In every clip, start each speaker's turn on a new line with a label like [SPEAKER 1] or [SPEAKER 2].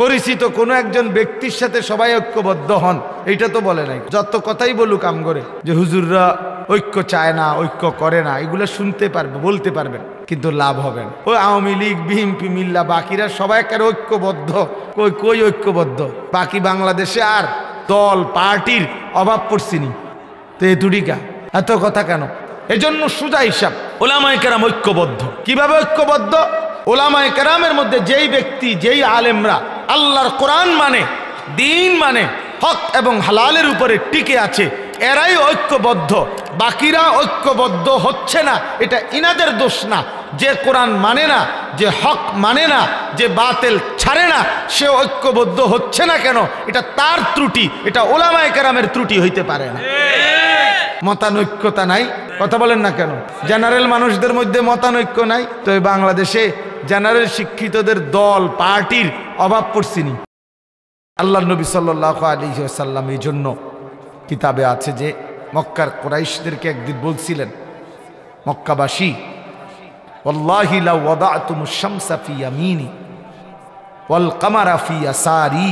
[SPEAKER 1] পরিচিত কোনো একজন ব্যক্তির সাথে সবাই ঐক্যবদ্ধ হন, এইটা তো বলে নাই। যত কথাই বলুক আম করে যে হুজুররা ঐক্য চায় না, ঐক্য করে না, এগুলো শুনতে পারবে, বলতে পারবেন, কিন্তু লাভ হবে না। ওই আওয়ামী লীগ, বিএনপি, মিল্লা, বাকিরা সবাই একেবারে ঐক্যবদ্ধ। কই ঐক্যবদ্ধ? বাকি বাংলাদেশে আর দল পার্টির অভাব পড়ছিনি তো এতুডিকা এত কথা কেন? এজন্য সোজা হিসাব, ওলামায়ে কেরাম ঐক্যবদ্ধ। কিভাবে ঐক্যবদ্ধ? ওলামায়ে কেরামের মধ্যে যেই ব্যক্তি, যেই আলেমরা আল্লাহর কোরআন মানে, দিন মানে, হক এবং হালালের উপরে টিকে আছে, এরাই ঐক্যবদ্ধ। বাকিরা ঐক্যবদ্ধ হচ্ছে না, এটা ইনাদের দোষ না। যে কোরআন মানে না, যে হক মানে না, যে বাতিল ছাড়ে না, সে ঐক্যবদ্ধ হচ্ছে না কেন? এটা তার ত্রুটি, এটা ওলামায়ে কেরামের ত্রুটি হইতে পারে না। মতানৈক্যতা নাই, কথা বলেন না কেন? জেনারেল মানুষদের মধ্যে মতানৈক্য নাই, তো এই বাংলাদেশে জেনারেল শিক্ষিতদের দল পার্টির অভাব পড়ছিনি। আল্লাহ নবী সাল্লাল্লাহু আলাইহি ওয়াসাল্লাম এই জন্য কিতাবে আছে যে মক্কার কুরাইশদেরকে একদিন বলছিলেন, মক্কাবাসী, ওয়াল্লাহি লাউ ওয়াদাতুমুশ শামসা ফি ইয়ামিনি ওয়াল কামারা ফি ইয়াসারি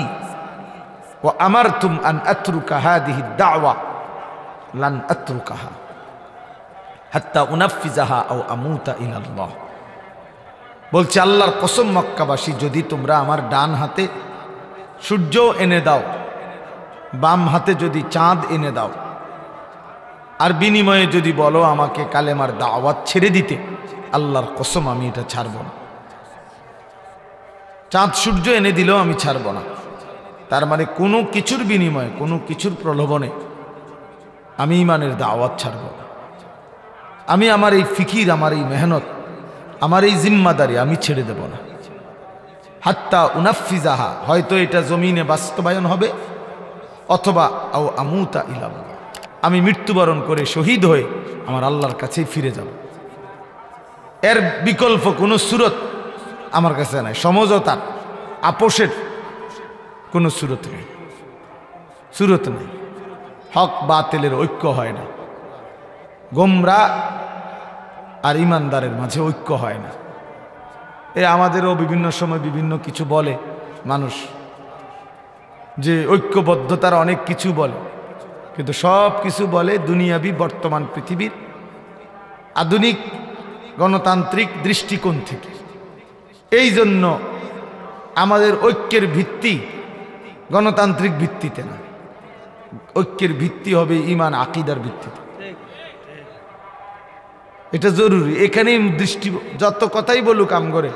[SPEAKER 1] ওয়া আমারতুম আন আতরুকা হাদিহি দাওয়া লান আতরুকাহা হাত্তা উনাফিজাহা আও আমুতা ইলাল্লাহ। বলছে আল্লাহর কসম, মক্কাবাসী, যদি তোমরা আমার ডান হাতে সূর্য এনে দাও, বাম হাতে যদি চাঁদ এনে দাও, আর বিনিময়ে যদি বলো আমাকে কালেমার দাওয়াত ছেড়ে দিতে, আল্লাহর কসম আমি এটা ছাড়ব না। চাঁদ সূর্য এনে দিলেও আমি ছাড়ব না। তার মানে কোনো কিছুর বিনিময়ে, কোনো কিছুর প্রলোভনে আমি ইমানের দাওয়াত ছাড়ব না। আমি আমার এই ফিকির, আমার এই মেহনত, আমার এই জিম্মাদারি আমি ছেড়ে দেব না। হাত্তা উনাফিজাহা, হয়তো এটা জমিনে বাস্তবায়ন হবে, অথবা আও আমুতা ইলাল্লাহ, আমি মৃত্যুবরণ করে শহীদ হয়ে আমার আল্লাহর কাছেই ফিরে যাব। এর বিকল্প কোনো সুরত আমার কাছে নাই। সমঝোতার, আপোষের কোনো সুরত নেই, সুরত নেই। হক বাতিলের ঐক্য হয় না, গোমরা আর ইমানদারের মাঝে ঐক্য হয় না। আমাদেরও বিভিন্ন সময় বিভিন্ন কিছু বলে মানুষ, যে ঐক্যবদ্ধতার অনেক কিছু বলে, কিন্তু সব কিছু বলে দুনিয়াবি বর্তমান পৃথিবীর আধুনিক গণতান্ত্রিক দৃষ্টিকোণ থেকে। এই জন্য আমাদের ঐক্যের ভিত্তি গণতান্ত্রিক ভিত্তিতে না, ঐক্যের ভিত্তি হবে ঈমান আকীদার ভিত্তিতে। এটা জরুরি। এখানেই দৃষ্টি, যত কথাই বলুক আম করে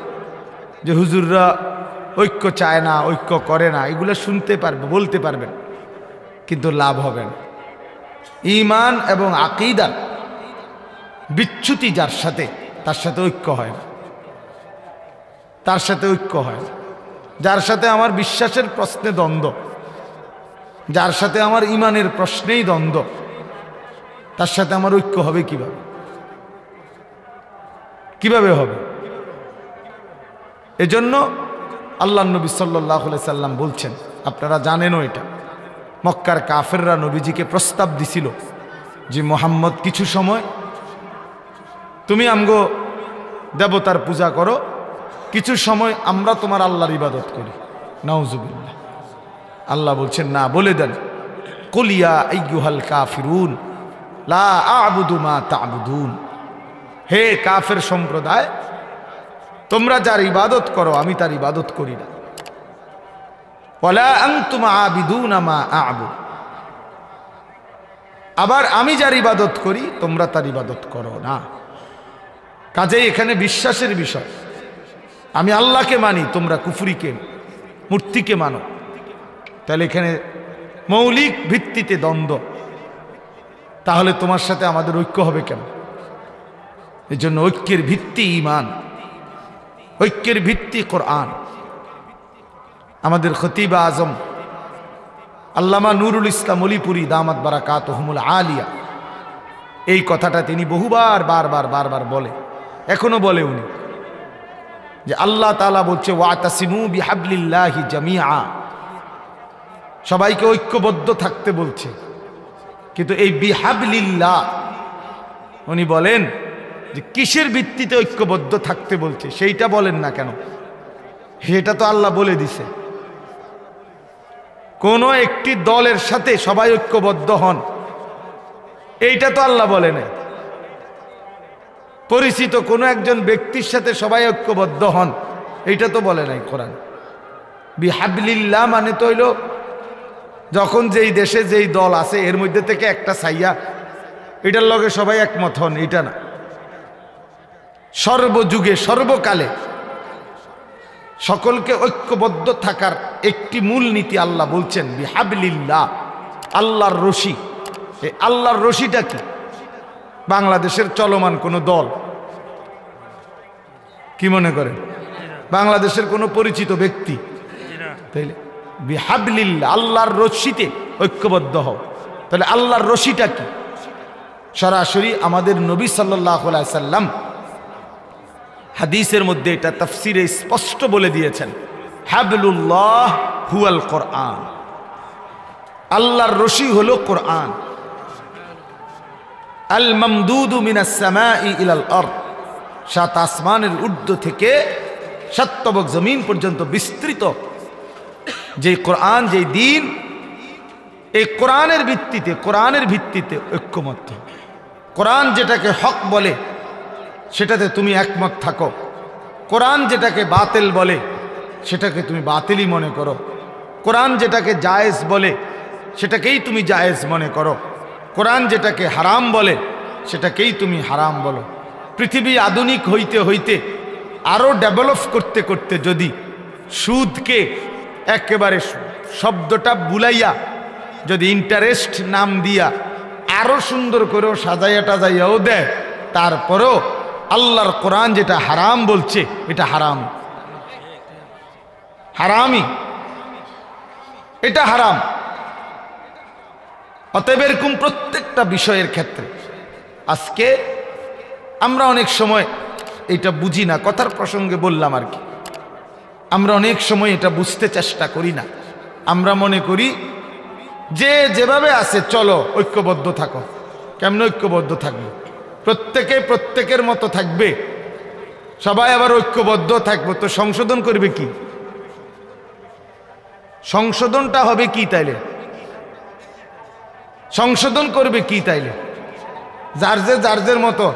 [SPEAKER 1] যে হুজুররা ঐক্য চায় না, ঐক্য করে না, এগুলো শুনতে পারবে, বলতে পারবেন, কিন্তু লাভ হবে না। ঈমান এবং আকীদার বিচ্যুতি যার সাথে, তার সাথে ঐক্য হয় না, তার সাথে ঐক্য হয় না। যার সাথে আমার বিশ্বাসের প্রশ্নে দ্বন্দ্ব, যার সাথে আমার ঈমানের প্রশ্নেই দ্বন্দ্ব, তার সাথে আমার ঐক্য হবে কিভাবে? কিভাবে হবে? এজন্য আল্লাহ নবী সাল্লাল্লাহু আলাইহি সাল্লাম বলছেন, আপনারা জানেনও এটা, মক্কার কাফেররা নবীজিকে প্রস্তাব দিছিল যে মুহাম্মদ কিছু সময় তুমি আমগো দেবতার পূজা করো, কিছু সময় আমরা তোমার আল্লাহর ইবাদত করি। নাউজুবিল্লাহ। আল্লাহ বলছেন না, বলে দেন, কুল ইয়া আইয়ুহাল কাফিরুন লা আ'বুদু মা তা'বুদুন, হে কাফের সম্প্রদায়, তোমরা যার ইবাদত করো আমি তার ইবাদত করি না। ওয়ালা আনতুম আবিদুনা মা আ'বুদ, আবার আমি যার ইবাদত করি তোমরা তার ইবাদত করো না। কাজেই এখানে বিশ্বাসের বিষয়। আমি আল্লাহকে মানি, তোমরা কুফরিকে, মূর্তিকে মানো। তাহলে এখানে মৌলিক ভিত্তিতে দ্বন্দ্ব, তাহলে তোমার সাথে আমাদের ঐক্য হবে কেন? এজন্য ঐক্যের ভিত্তি ঈমান, ঐক্যের ভিত্তি কোরআন। আমাদের খতিব আজম আল্লামা নুরুল ইসলাম অলিপুরি দামাত বারাকাতুহুমুল আলিয়া, এই কথাটা তিনি বহুবার বারবার বলে, এখনো বলে উনি, যে আল্লাহ তাআলা বলছে ওয়াতাসিমু বিহাবলিল্লাহি জামিআ, সবাইকে ঐক্যবদ্ধ থাকতে বলছে। কিন্তু এই বিহাবলিল্লাহ উনি বলেন যে কিসের ভিত্তিতে ঐক্যবদ্ধ থাকতে বলছে সেইটা বলেন না কেন? সেটা তো আল্লাহ বলে দিছে। কোনো একটি দলের সাথে সবাই ঐক্যবদ্ধ হন, এইটা তো আল্লাহ বলে না। পরিচিত কোনো একজন ব্যক্তির সাথে সবাই ঐক্যবদ্ধ হন, এইটা তো বলে নাই কোরআন। বিহাবলিল্লাহ মানে তো হইল যখন যেই দেশে যেই দল আছে এর মধ্যে থেকে একটা ছাইয়া, এটার লগে সবাই একমত হন, এটা না। সর্বযুগে সর্বকালে সকলকে ঐক্যবদ্ধ থাকার একটি মূল নীতি আল্লাহ বলছেন বিহাবলিল্লাহ, আল্লাহর রশি। এই আল্লাহর রশিটা কি? বাংলাদেশের চলমান কোনো দল? কি মনে করেন? বাংলাদেশের কোনো পরিচিত ব্যক্তি? তাইলে বিহাবলিল্লাহ, আল্লাহর রশিতে ঐক্যবদ্ধ হও। তাহলে আল্লাহর রশিটা কি? সরাসরি আমাদের নবী সাল্লাল্লাহু আলাইহি সাল্লাম হাদিসের মধ্যে এটা তাফসিরে স্পষ্ট বলে দিয়েছেন, হাবলুল্লাহ হুয়াল কোরআন। আল্লাহর রশি হলো কোরআন। আল মামদুদু মিনাস সামাই ইলাল আরদ, সাত আসমানের ঊর্ধ্ব থেকে সাত তবক জমিন পর্যন্ত বিস্তৃত যে কোরআন, যে দিন, এই কোরআনের ভিত্তিতে ঐক্যমত। কোরআন যেটাকে হক বলে সেটাতে তুমি একমত থাকো, কোরআন যেটাকে বাতিল বলে সেটাকে তুমি বাতিলই মনে করো, কোরআন যেটাকে জায়েজ বলে সেটাকেই তুমি জায়েজ মনে করো, কোরআন যেটাকে হারাম বলে সেটাকেই তুমি হারাম বলো। পৃথিবী আধুনিক হইতে হইতে আরও ডেভেলপ করতে করতে যদি সুদকে একেবারে শব্দটা বুলাইয়া যদি ইন্টারেস্ট নাম দিয়া আরো সুন্দর করেও সাজাইয়া টাজাইয়াও দেয়, তারপরেও আল্লাহর কোরআন যেটা হারাম বলছে এটা হারামই, এটা হারাম। অতএব এরকম প্রত্যেকটা বিষয়ের ক্ষেত্রে আজকে আমরা অনেক সময় এটা বুঝি না, কথার প্রসঙ্গে বললাম আর কি, আমরা অনেক সময় এটা বুঝতে চেষ্টা করি না। আমরা মনে করি যে যেভাবে আছে চলো ঐক্যবদ্ধ থাকো। কেমন ঐক্যবদ্ধ থাকবে? প্রত্যেকে প্রত্যেকের মতো থাকবে, সবাই আবার ঐক্যবদ্ধ থাকবো, তো সংশোধন করবে কি? সংশোধনটা হবে কি তাইলে? সংশোধন করবে কি তাইলে? যার মতো,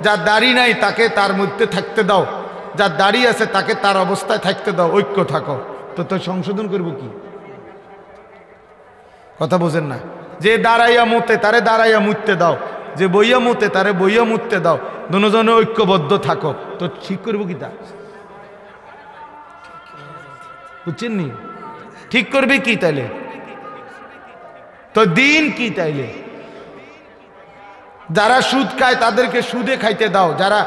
[SPEAKER 1] যার দাড়ি নাই তাকে তার মধ্যে থাকতে দাও, যার দাড়ি আছে তাকে তার অবস্থায় থাকতে দাও, ঐক্য থাকো। তো সংশোধন করবো কি? কথা বোঝেন না? যে দাঁড়াইয়া মুতে তারে দাঁড়াইয়া মুততে দাও, যে বইয়া মুতে তারে বইয়া মুততে দাও, দুজনে ঐক্যবদ্ধ থাকো। তো ঠিক করবো কি? তা বুঝছেন নি? ঠিক করবে কি তাইলে? তো দিন কি তাইলে? যারা সুদ খায় তাদেরকে সুদে খাইতে দাও, যারা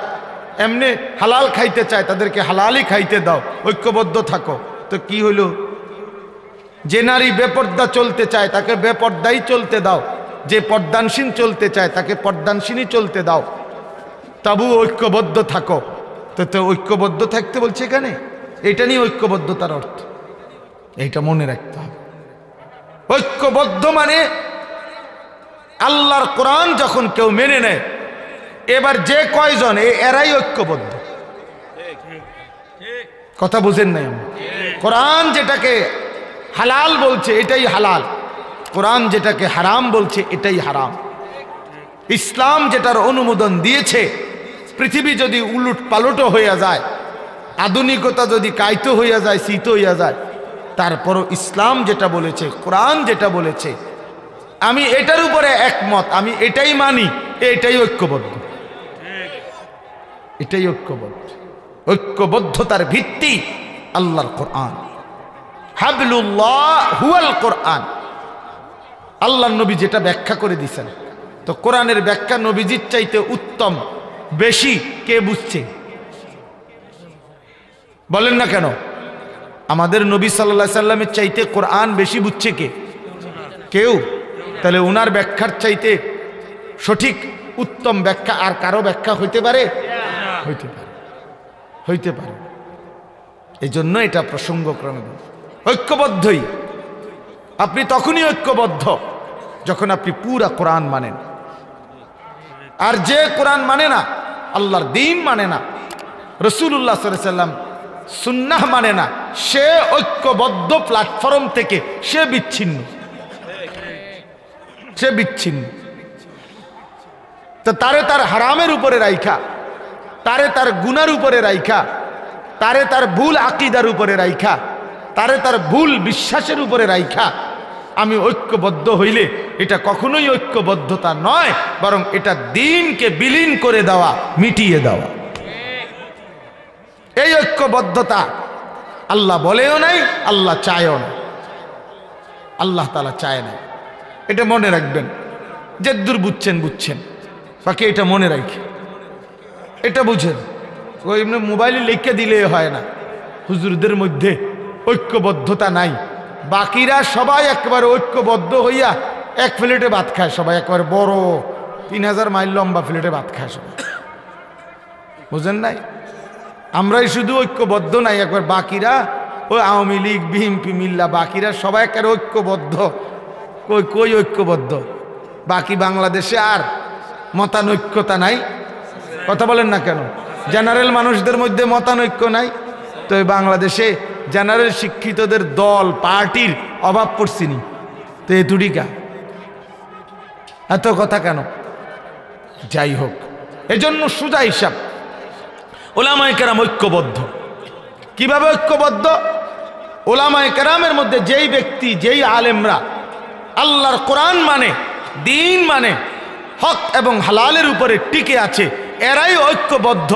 [SPEAKER 1] এমনি হালাল খাইতে চায় তাদেরকে হালালই খাইতে দাও, ঐক্যবদ্ধ থাকো। তো কি হইল? যে নারী বেপর্দা চলতে চায় তাকে বেপর্দাই চলতে দাও, যে পর্দানসীন চলতে চায় তাকে পর্দানসীনই চলতে দাও, তবু ঐক্যবদ্ধ থাকো। তো ঐক্যবদ্ধ থাকতে বলছে এখানে, এটা নিয়ে ঐক্যবদ্ধতার অর্থ এইটা মনে রাখতে হবে। ঐক্যবদ্ধ মানে আল্লাহর কোরআন যখন কেউ মেনে নেয়, এবার যে কয়জন এরাই ঐক্যবদ্ধ। কথা বুঝেন নাই? কোরআন যেটাকে হালাল বলছে এটাই হালাল, কোরআন যেটাকে হারাম বলছে এটাই হারাম। ইসলাম যেটার অনুমোদন দিয়েছে, পৃথিবী যদি উলট পালটও হইয়া যায়, আধুনিকতা যদি কায়িত হইয়া যায়, শীত হইয়া যায়, তারপরও ইসলাম যেটা বলেছে, কোরআন যেটা বলেছে, আমি এটার উপরে একমত, আমি এটাই মানি, এটাই ঐক্যবদ্ধ। এটাই ঐক্যবদ্ধ। ঐক্যবদ্ধতার ভিত্তি আল্লাহর কোরআন। হাবলুল্লাহ হুয়াল কোরআন। আল্লাহর নবী যেটা ব্যাখ্যা করে দিয়েছেন, তো কোরআনের ব্যাখ্যা নবীজির চাইতে উত্তম বেশি কে বুঝছে? বলেন না কেন? আমাদের নবী সাল্লাল্লাহু আলাইহি সাল্লামের চাইতে কোরআন বেশি বুঝছে কে? কেউ? তাহলে ওনার ব্যাখ্যার চাইতে সঠিক উত্তম ব্যাখ্যা আর কারো ব্যাখ্যা হইতে পারে? হইতে পারে। এই জন্য এটা প্রসঙ্গক্রমে ঐক্যবদ্ধই। আপনি তখনই ঐক্যবদ্ধ যখন আপনি পুরা কোরআন মানেন। আর যে কোরআন মানে না, আল্লাহর দ্বীন মানে না, রাসূলুল্লাহ সাল্লাল্লাহু আলাইহি সাল্লাম সুন্নাহ মানে না, সে ঐক্যবদ্ধ প্ল্যাটফর্ম থেকে সে বিচ্ছিন্ন, সে বিচ্ছিন্ন। তো তারে তার হারামের উপরে রাইখা, তারে তার গুনার উপরে রাইখা, তারে তার ভুল আকীদার উপরে রাইখা, তারে তার ভুল বিশ্বাসের উপরে রাইখা আমি ঐক্যবদ্ধ হইলে এটা কখনোই ঐক্যবদ্ধতা নয়, বরং এটা দ্বীনকে বিলীন করে দেওয়া, মিটিয়ে দেওয়া। এই ঐক্যবদ্ধতা আল্লাহ বলেও নাই, আল্লাহ চায়ও না, আল্লাহ তাআলা চায় না। এটা মনে রাখবেন, যে দূর বুঝছেন বুঝছেন, বাকি এটা মনে রাখি, এটা বুঝেন। ওই এমনি মোবাইলে লিখে দিলে হয় না, হুজুরদের মধ্যে ঐক্যবদ্ধতা নাই, বাকিরা সবাই একেবারে ঐক্যবদ্ধ হইয়া এক প্লেটে ভাত খায়, সবাই একেবারে বড় 3000 মাইল লম্বা প্লেটে ভাত খায় সবাই, বুঝেন নাই? আমরাই শুধু ঐক্যবদ্ধ নাই, একবার বাকিরা ওই আওয়ামী লীগ বিএনপি মিল্লা বাকিরা সবাই একেবারে ঐক্যবদ্ধ। কই কই ঐক্যবদ্ধ? বাকি বাংলাদেশে আর মতানৈক্যতা নাই, কথা বলেন না কেন? জেনারেল মানুষদের মধ্যে মতানৈক্য নাই, তো এই বাংলাদেশে জেনারেল শিক্ষিতদের দল পার্টির অভাব পড়ছিনি, তো এ তুডিকা এত কথা কেন? যাই হোক, এজন্য সোজা হিসাব, ওলামায়ে কেরাম ঐক্যবদ্ধ। কিভাবে ঐক্যবদ্ধ? ওলামায়ে কেরামের মধ্যে যেই ব্যক্তি, যেই আলেমরা আল্লাহর কোরআন মানে, দ্বীন মানে, হক এবং হালালের উপরে টিকে আছে, এরাই ঐক্যবদ্ধ।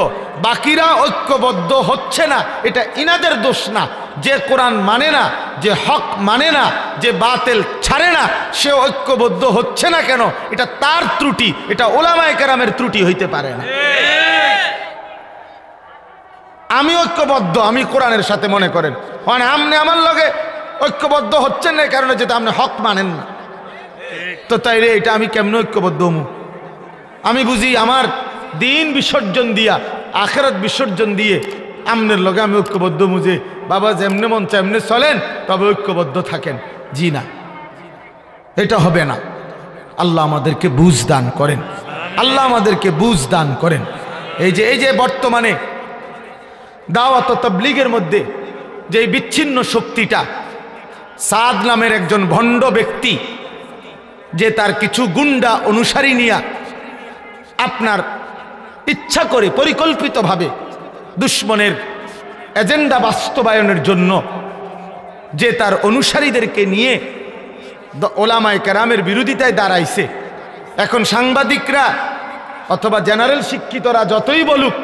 [SPEAKER 1] বাকিরা ঐক্যবদ্ধ হচ্ছে না, এটা ইনাদের দোষ না। যে কোরআন মানে না, যে হক মানে না, যে বাতিল ছাড়ে না, সে ঐক্যবদ্ধ হচ্ছে না কেন? এটা তার ত্রুটি, এটা ওলামায়ে কেরামের ত্রুটি হইতে পারে না। আমি ঐক্যবদ্ধ, আমি কোরআনের সাথে, মনে করেন মানে আপনি আমার লগে ঐক্যবদ্ধ হচ্ছেন না, এই কারণে যেটা আপনি হক মানেন না, তো তাইলে এটা আমি কেমন ঐক্যবদ্ধ হমু? আমি বুঝি আমার দিন বিসর্জন দিয়া, আখিরাত বিসর্জন দিয়ে আমনের লগে আমি ঐক্যবদ্ধ মুঝে বাবা যেমনে মন চায় এমনি চলেন, তবে ঐক্যবদ্ধ থাকেন। জি না, এটা হবে না। আল্লাহ আমাদেরকে বুঝ দান করেন, আল্লাহ আমাদেরকে বুঝ দান করেন। এই যে বর্তমানে দাওয়াত ও তাবলীগের মধ্যে যে বিচ্ছিন্ন শক্তিটা, সাদ নামের একজন ভণ্ড ব্যক্তি, যে তার কিছু গুন্ডা অনুসারী নিয়া আপনার ইচ্ছা করে পরিকল্পিতভাবে দুশ্মনের এজেন্ডা বাস্তবায়নের জন্য যে তার অনুসারীদেরকে নিয়ে ওলামায়ে কেরামের বিরোধিতায় দাঁড়াইছে। এখন সাংবাদিকরা অথবা জেনারেল শিক্ষিতরা যতই বলুক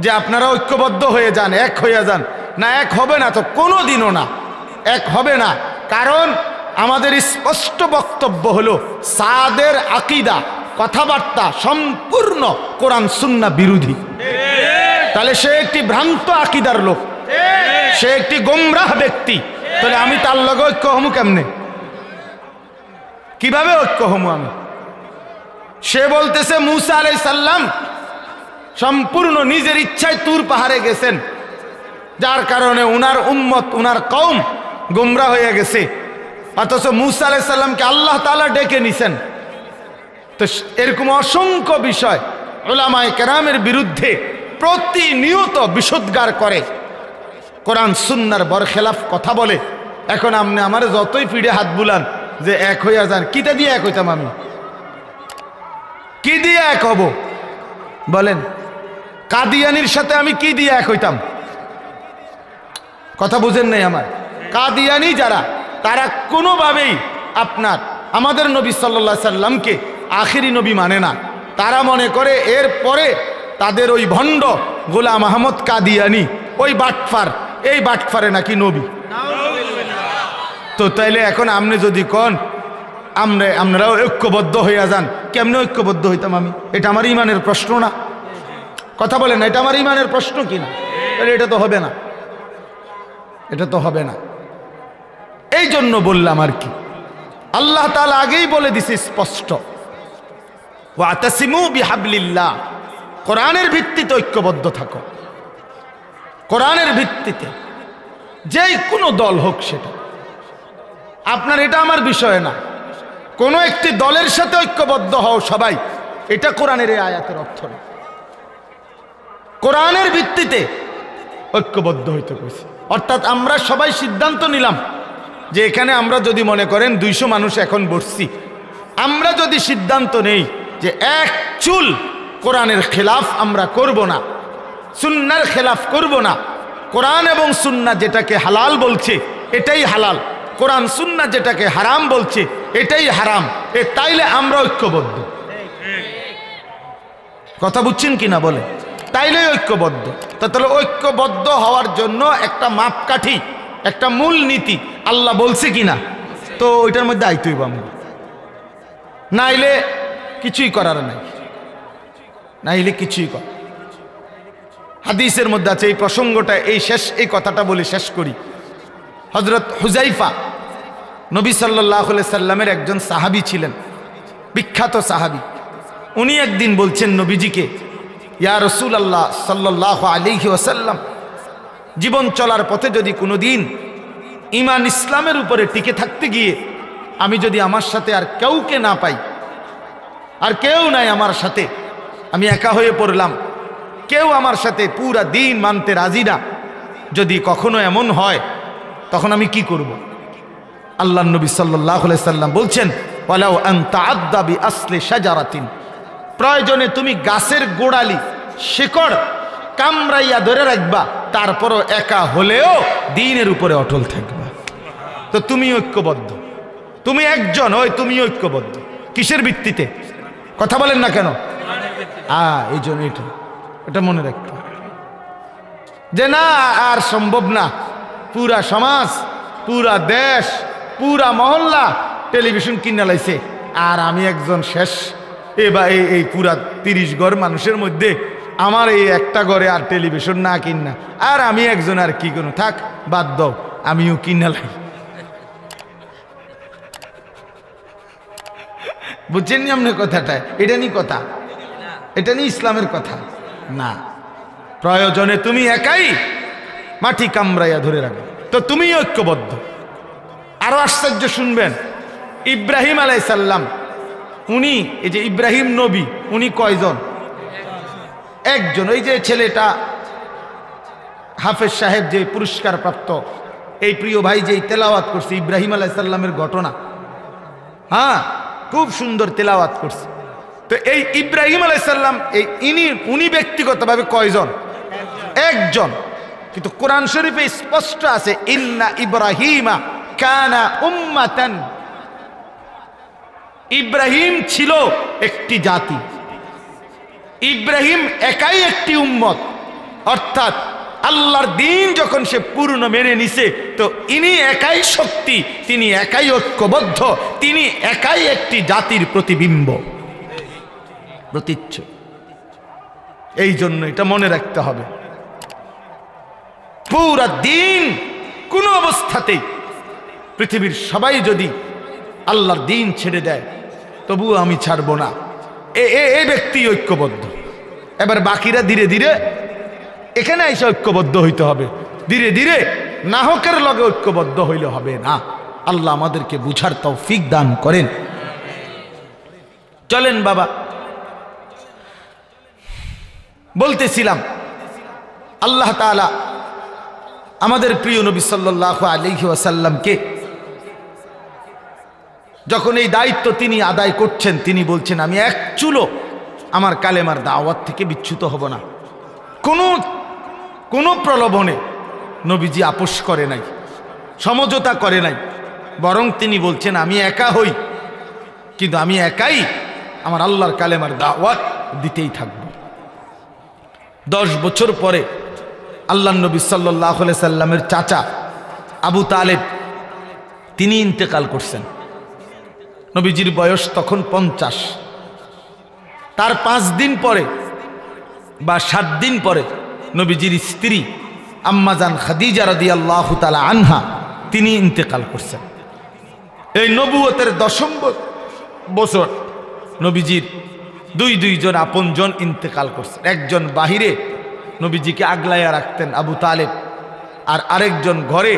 [SPEAKER 1] যে আপনারা ঐক্যবদ্ধ হয়ে যান, এক হয়ে যান, না এক হবে না, তো কোনো দিনও না এক হবে না। কারণ আমাদের স্পষ্ট বক্তব্য হলো সাদের আকীদা, কথাবার্তা সম্পূর্ণ কোরআন সুন্নাহ বিরোধী। তাহলে সে একটি ভ্রান্ত আকীদার লোক, সে একটি গোমরাহ ব্যক্তি। তাহলে আমি তার লগে ঐক্য হমু কেমনে? কিভাবে ঐক্য হমু আমি? সে বলতেছে মুসা আলাইহিস সালাম সম্পূর্ণ নিজের ইচ্ছায় তুর পাহাড়ে গেছেন, যার কারণে উনার উম্মত, উনার কওম গোমরাহ হয়ে গেছে। অথচ মুসা আলাইহিস সালামকে আল্লাহ তাআলা ডেকে নিছেন। তো এরকম অসংখ্য বিষয় উলামায়ে কেরামের বিরুদ্ধে প্রতিনিয়ত বিশুদ্ধার করে, কোরআন সুন্নাহর বরখেলাফ কথা বলে। এখন আপনি আমার যতই পিঠে হাত বুলান যে এক হইয়া যান, কিটা দিয়ে এক হইতাম আমি? কি দিয়ে এক হব বলেন? কাদিয়ানির সাথে আমি কি দিয়ে এক হইতাম? কথা বুঝেন নাই আমার? কাদিয়ানি যারা, তারা কোনোভাবেই আপনার আমাদের নবী সাল্লাল্লাহু আলাইহি সাল্লামকে আখিরি নবী মানে না। তারা মনে করে এর পরে তাদের ওই ভণ্ড গোলাম আহমদ কাদিয়ানি, ওই বাটফার, এই বাটফারে নাকি নবী। তো তাইলে এখন আপনি যদি কন আপনারাও ঐক্যবদ্ধ হইয়া যান, কেমনে ঐক্যবদ্ধ হইতাম আমি? এটা আমার ইমানের প্রশ্ন না? কথা বলেন না, এটা আমার ইমানের প্রশ্ন কিনা? তাহলে এটা তো হবে না, এটা তো হবে না। এই জন্য বললাম আর কি, আল্লাহ তাআলা আগেই বলে দিছে স্পষ্ট, ওয়াতাসিমু বিহাবলিল্লাহ, কোরআনের ভিত্তিতে ঐক্যবদ্ধ থাকো। কোরআনের ভিত্তিতে যেই কোনো দল হোক, সেটা আপনার, এটা আমার বিষয় না। কোনো একটি দলের সাথে ঐক্যবদ্ধ হও সবাই, এটা কোরআনের এই আয়াতের অর্থ না। কোরআনের ভিত্তিতে ঐক্যবদ্ধ হইতে কইছে। অর্থাৎ আমরা সবাই সিদ্ধান্ত নিলাম যে এখানে আমরা যদি মনে করেন 200 মানুষ এখন বসছি, আমরা যদি সিদ্ধান্ত নেই যে এক চুল কোরআনের খেলাফ আমরা করব না, সুন্নার খেলাফ করব না, কোরআন এবং সুন্নাহ যেটাকে হালাল বলছে এটাই হালাল, কোরআন সুন্নাহ যেটাকে হারাম বলছে এটাই হারাম, তাইলে আমরা ঐক্যবদ্ধ। কথা বুঝছেন কিনা বলে? তাইলে ঐক্যবদ্ধ। তাহলে ঐক্যবদ্ধ হওয়ার জন্য একটা মাপকাঠি, একটা মূল নীতি আল্লাহ বলছে কিনা, তো ওইটার মধ্যে আইতে হইব আমরা, নাইলে কিছুই করার নাই, নাইলে কিছুই কর। হাদিসের মধ্যে আছে, এই প্রসঙ্গটা এই কথাটা বলে শেষ করি। হযরত হুযাইফা নবী সাল্লাল্লাহু আলাইহি সাল্লামের একজন সাহাবী ছিলেন, বিখ্যাত সাহাবী। উনি একদিন বলছেন নবীজিকে, ইয়া রাসূলুল্লাহ সাল্লাল্লাহু আলাইহি ওয়াসাল্লাম, জীবন চলার পথে যদি কোনোদিন ঈমান ইসলামের উপরে টিকে থাকতে গিয়ে আমি যদি আমার সাথে আর কাউকে না পাই, আর কেউ নাই আমার সাথে, আমি একা হয়ে পড়লাম, কেউ আমার সাথে পুরা দিন মানতে রাজি না, যদি কখনো এমন হয় তখন আমি কি করব? আল্লাহর নবী সাল্লাল্লাহু আলাইহি সাল্লাম বলছেন, ওয়ালাউ আন তাআদ্দা বিআসলি শাজারাতিন, প্রয়োজনে তুমি গাছের গোড়ালি শিকড় কামড়াইয়া ধরে রাখবা, তারপরও একা হলেও দ্বীনের উপরে অটল থাকবা। তো তুমি ঐক্যবদ্ধ, তুমি একজন, ওই তুমি ঐক্যবদ্ধ কিসের ভিত্তিতে? কথা বলেন না কেন? এই জন্য এটা মনে রাখতে, যে না আর সম্ভব না, পুরা সমাজ, পুরা দেশ, পুরা মহল্লা টেলিভিশন কিনে লাইছে, আর আমি একজন শেষ, এবার এই পুরা 30 ঘর মানুষের মধ্যে আমার এই একটা ঘরে আর টেলিভিশন না কিনা, আর আমি একজন, আর কি করুন, থাক বাদ দাও, আমিও কিনে লাই। বুঝছেন নি আপনার কথাটা? এটা নি কথা, এটা নি ইসলামের কথা না। প্রয়োজনে তুমি একাই মাটি কামড়াইয়া ধরে রাখবে, তো তুমি ঐক্যবদ্ধ। আরো আশ্চর্য শুনবেন, ইব্রাহিম আলাইহিস সালাম, উনি, এই যে ইব্রাহিম নবী, উনি কয়জন? একজন। ওই যে ছেলেটা হাফেজ সাহেব যে পুরস্কার প্রাপ্ত, এই প্রিয় ভাই যে তেলাওয়াত করছে ইব্রাহিম আলাইহিস সালামের ঘটনা, হ্যাঁ খুব সুন্দর তেলাওয়াত করছে। তো এই ইব্রাহিম আলাইহিস সালাম, উনি ব্যক্তিগতভাবে কয়জন? একজন। কিন্তু কোরআন শরীফে স্পষ্ট আছে, ইন্না ইব্রাহিমা কানা উম্মাতান, ইব্রাহিম ছিল একটি জাতি, ইব্রাহিম একাই একটি উম্মত। অর্থাৎ আল্লাহর দ্বীন যখন সে পূর্ণ মেনে নিছে, তো ইনি একাই শক্তি, তিনি একাই ঐক্যবদ্ধ, তিনি একাই একটি জাতির প্রতিবিম্ব, প্রতীচ্য। এই জন্য এটা মনে রাখতে হবে, পুরা দিন কোনো অবস্থাতেই পৃথিবীর সবাই যদি আল্লাহর দ্বীন ছেড়ে দেয়, তবুও আমি ছাড়বো না, এই ব্যক্তি ঐক্যবদ্ধ। এবার বাকিরা ধীরে ধীরে এখানে এসে ঐক্যবদ্ধ হইতে হবে, ধীরে ধীরে নাহকের লগে ঐক্যবদ্ধ হইলে হবে না। আল্লাহ আমাদেরকে বুঝার তৌফিক দান করেন। চলেন বাবা, বলতেছিলাম আল্লাহ তাআলা আমাদের প্রিয় নবী সাল্লাল্লাহু আলাইহি ওয়াসাল্লামকে যখন এই দায়িত্ব তিনি আদায় করছেন, তিনি বলছেন, আমি এক চুলো আমার কালেমার দাওয়াত থেকে বিচ্যুত হব না। কোনো প্রলোভনে নবীজি আপোষ করে নাই, সমঝোতা করে নাই, বরং তিনি বলছেন, আমি একা হই, কিন্তু আমি একাই আমার আল্লাহর কালেমার দাওয়াত দিতেই থাকব। 10 বছর পরে আল্লাহর নবী সাল্লাল্লাহু আলাইহি সাল্লামের চাচা আবু তালেব তিনি ইন্তেকাল করছেন। নবীজির বয়স তখন 50। তার 5 দিন পরে বা 7 দিন পরে নবীজির স্ত্রী আম্মাজান খাদিজা রাদিয়াল্লাহু তাআলা আনহা তিনি ইন্তেকাল করছেন। এই নবুয়তের 10ম বছর নবীজির দুইজন আপনজন ইন্তেকাল করছেন। একজন বাহিরে নবীজিকে আগলাইয়া রাখতেন আবু তালেব, আর আরেকজন ঘরে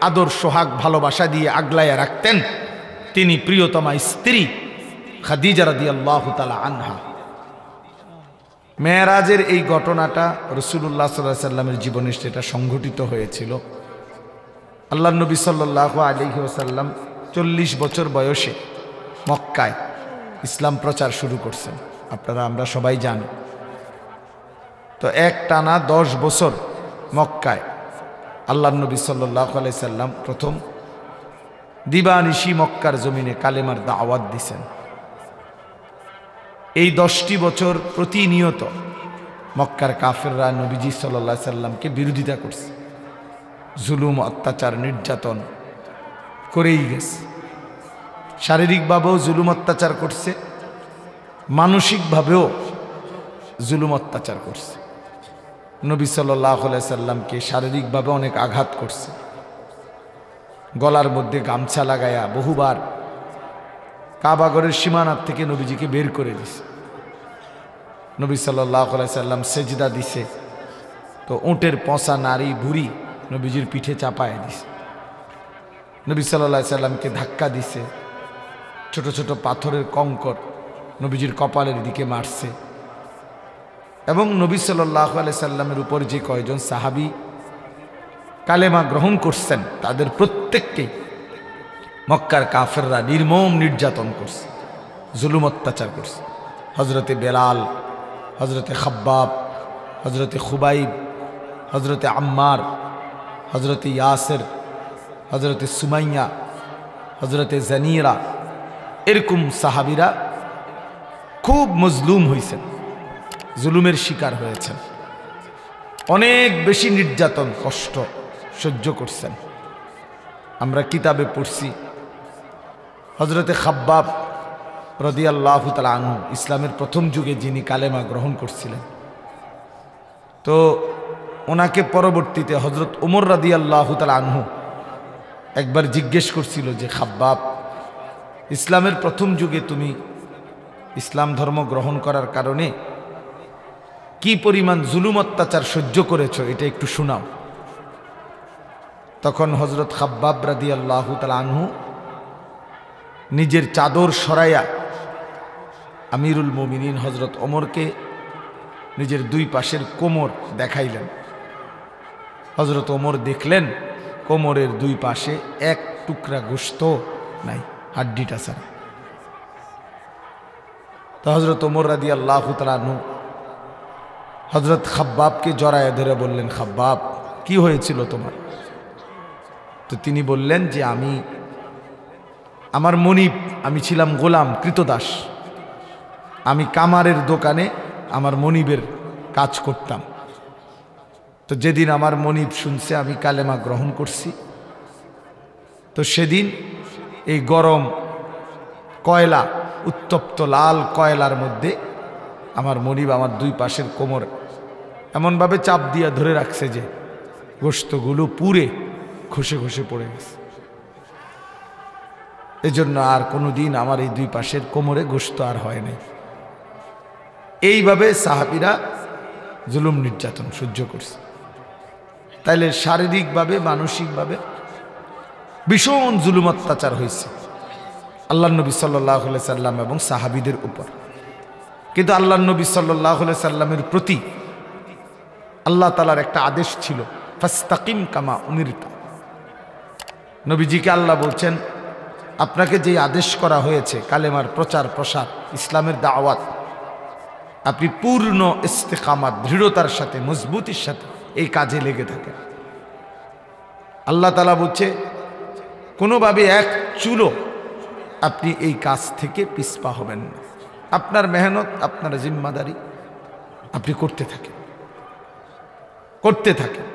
[SPEAKER 1] আদর সোহাগ ভালোবাসা দিয়ে আগলাইয়া রাখতেন তিনি প্রিয়তমা স্ত্রী খাদিজা রাদিয়াল্লাহু তাআলা আনহা। মেরাজের এই ঘটনাটা রাসূলুল্লাহ সাল্লাল্লাহু আলাইহি সাল্লামের জীবনে সেটা সংঘটিত হয়েছিল। আল্লাহর নবী সাল্লাল্লাহু আলাইহি ওয়াসাল্লাম 40 বছর বয়সে মক্কায় ইসলাম প্রচার শুরু করছেন। আপনারা আমরা সবাই জানি। তো এক টানা 10 বছর মক্কায় আল্লাহর নবী সাল্লাল্লাহু আলাইহি সাল্লাম প্রথম দিবানিশি মক্কার জমিনে কালেমার দাওয়াত দিছেন। এই 10টি বছর প্রতিনিয়ত মক্কার কাফেররা নবীজি সাল্লাল্লাহু আলাইহি সাল্লামকে বিরোধিতা করছে, জুলুম অত্যাচার নির্যাতন করেই গেছে। শারীরিকভাবেও জুলুম অত্যাচার করছে, মানসিকভাবেও জুলুম অত্যাচার করছে। নবী সাল্লাল্লাহু আলাইহি সাল্লামকে শারীরিকভাবে অনেক আঘাত করছে, গলার মধ্যে গামছা লাগায়া বহুবার কাবাগরের সীমানার থেকে নবীজিকে বের করে দিছে। নবী সাল্লাল্লাহু আলাইহি সাল্লাম সেজদা দিছে, তো উটের পচা নারী বুড়ি নবীজির পিঠে চাপায় দিছে। নবী সাল্লাল্লাহু আলাইহি সাল্লামকে ধাক্কা দিছে, ছোট ছোট পাথরের কঙ্কর নবীজির কপালের দিকে মারছে। এবং নবী সাল্লাল্লাহু আলাইহি সাল্লামের উপর যে কয়জন সাহাবী কালেমা গ্রহণ করছেন তাদের প্রত্যেককেই মক্কার কাফেররা নির্মম নির্যাতন করছে, জুলুম অত্যাচার করছে। হজরতে বেলাল, হজরতে খাব্বাব, হজরতে খুবাইব, হজরতে আম্মার, হজরতে ইয়াসের, হজরতে সুমাইয়া, হজরতে জানিরা, এরকম সাহাবিরা খুব মজলুম হয়েছেন, জুলুমের শিকার হয়েছেন, অনেক বেশি নির্যাতন কষ্ট সহ্য করছেন। আমরা কিতাবে পড়ছি হজরতে খাব্বাব রাদিয়াল্লাহু তাআলা আনহু ইসলামের প্রথম যুগে যিনি কালেমা গ্রহণ করছিলেন, তো ওনাকে পরবর্তীতে হজরত ওমর রাদিয়াল্লাহু তাআলা আনহু একবার জিজ্ঞেস করছিল যে খাব্বাব, ইসলামের প্রথম যুগে তুমি ইসলাম ধর্ম গ্রহণ করার কারণে কি পরিমাণ জুলুম অত্যাচার সহ্য করেছো এটা একটু শোনাও। তখন হজরত খাব্বাব রাদিয়াল্লাহু তাআলা আনহু নিজের চাদর সরাইয়া আমিরুল মুমিনিন হজরত ওমরকে নিজের দুই পাশের কোমর দেখাইলেন। হজরত ওমর দেখলেন কোমরের দুই পাশে এক টুকরা গোশত নাই, হাড্ডিটা ছাড়া। তো হজরত ওমর রাদিয়াল্লাহু তাআলা আনহু হজরত খাব্বাবকে জড়ায় ধরে বললেন, খাব্বাব কি হয়েছিল তোমার? তো তিনি বললেন যে আমার মনিব, আমি ছিলাম গোলাম কৃতদাস, আমি কামারের দোকানে আমার মনিবের কাজ করতাম। তো যেদিন আমার মনিব শুনছে আমি কালেমা গ্রহণ করছি, তো সেদিন এই গরম কয়লা, উত্তপ্ত লাল কয়লার মধ্যে আমার মনিব আমার দুই পাশের কোমর এমনভাবে চাপ দিয়া ধরে রাখছে যে গোশতগুলো পুড়ে খসে খসে পড়ে গেছে। এজন্য আর কোনোদিন আমার এই দুই পাশের কোমরে গোশত আর হয় নাই। এইভাবে সাহাবীরা জুলুম নির্যাতন সহ্য করছে। তাইলে শারীরিকভাবে মানসিকভাবে ভীষণ জুলুম অত্যাচার হয়েছে আল্লাহর নবী সাল্লাল্লাহু আলাইহি সাল্লাম এবং সাহাবীদের উপর। কিন্তু আল্লাহর নবী সাল্লাল্লাহু আলাইহি সাল্লামের প্রতি আল্লাহ তাআলার একটা আদেশ ছিল, ফাস্তাকিম কামা উমিরতা। নবীজিকে আল্লাহ বলছেন, আপনাকে যে আদেশ করা হয়েছে কালেমার প্রচার প্রসার, ইসলামের দাওয়াত, আপনি পূর্ণ ইস্তেকামাত, দৃঢ়তার সাথে, মজবুতির সাথে এই কাজে লেগে থাকেন। আল্লাহ তাআলা বলছে কোনোভাবে এক চুলো আপনি এই কাজ থেকে পিছপা হবেন না। আপনার মেহনত, আপনার জিম্মাদারি আপনি করতে থাকেন, করতে থাকেন।